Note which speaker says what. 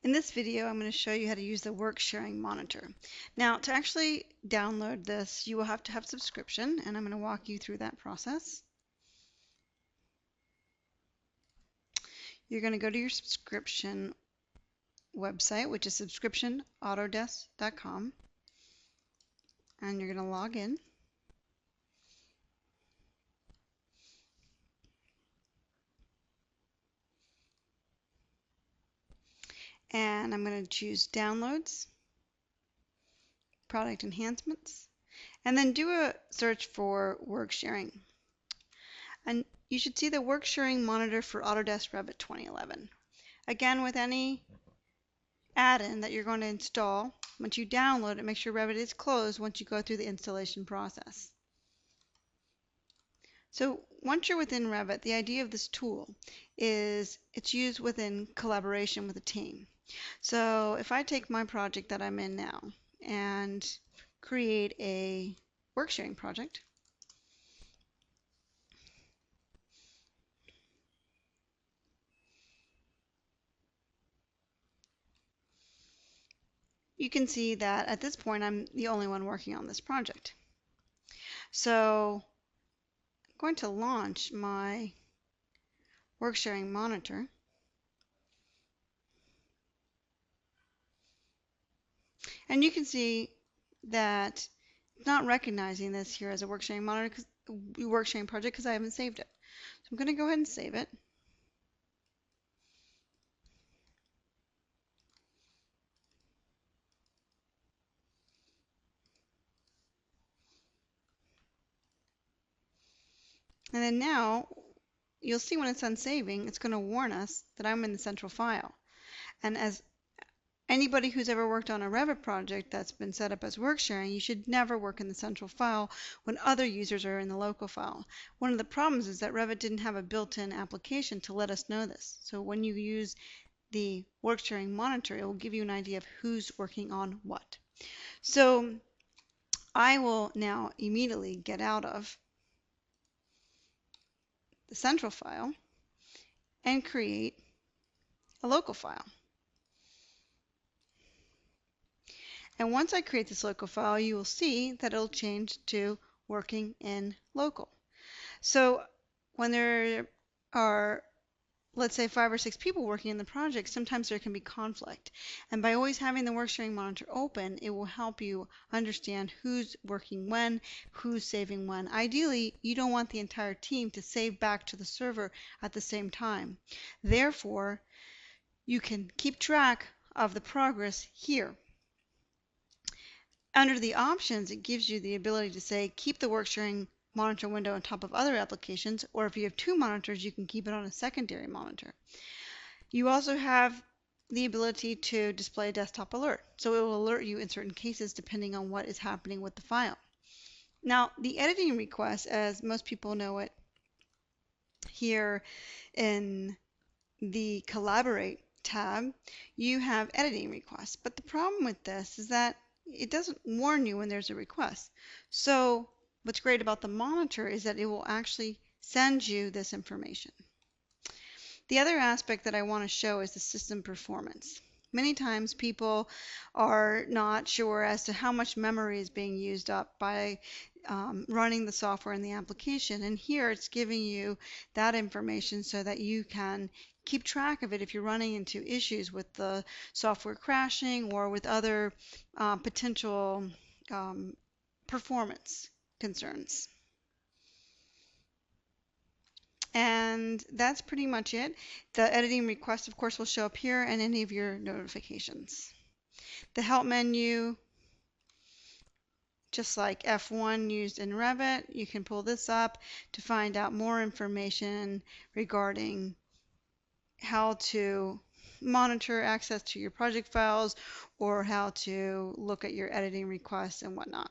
Speaker 1: In this video, I'm going to show you how to use the Worksharing monitor. Now, to actually download this, you will have to have subscription, and I'm going to walk you through that process. You're going to go to your subscription website, which is subscriptionautodesk.com, and you're going to log in. And I'm going to choose Downloads, Product Enhancements, and then do a search for Worksharing. And you should see the Worksharing monitor for Autodesk Revit 2011. Again, with any add-in that you're going to install, once you download it, make sure Revit is closed once you go through the installation process. So once you're within Revit, the idea of this tool is it's used within collaboration with a team. So if I take my project that I'm in now and create a Worksharing project, you can see that at this point I'm the only one working on this project. So I'm going to launch my Worksharing monitor. And you can see that it's not recognizing this here as a Worksharing monitor, Worksharing project, because I haven't saved it. So I'm going to go ahead and save it. And then now you'll see when it's done saving, it's going to warn us that I'm in the central file. And as anybody who's ever worked on a Revit project that's been set up as Worksharing, you should never work in the central file when other users are in the local file. One of the problems is that Revit didn't have a built-in application to let us know this. So when you use the Worksharing monitor, it will give you an idea of who's working on what. So I will now immediately get out of the central file and create a local file. And once I create this local file, you will see that it'll change to working in local. So when there are, let's say, 5 or 6 people working in the project, sometimes there can be conflict. And by always having the Worksharing monitor open, it will help you understand who's working when, who's saving when. Ideally, you don't want the entire team to save back to the server at the same time. Therefore, you can keep track of the progress here. Under the options, it gives you the ability to say, keep the Worksharing monitor window on top of other applications, or if you have 2 monitors, you can keep it on a secondary monitor. You also have the ability to display a desktop alert, so it will alert you in certain cases depending on what is happening with the file. Now, the editing request, as most people know it here in the Collaborate tab, you have editing requests, but the problem with this is that it doesn't warn you when there's a request. So what's great about the monitor is that it will actually send you this information. The other aspect that I want to show is the system performance. Many times people are not sure as to how much memory is being used up by running the software in the application, and here it's giving you that information so that you can keep track of it if you're running into issues with the software crashing or with other potential performance concerns. And that's pretty much it. The editing request, of course, will show up here and any of your notifications. The help menu, just like F1 used in Revit, you can pull this up to find out more information regarding how to monitor access to your project files or how to look at your editing requests and whatnot.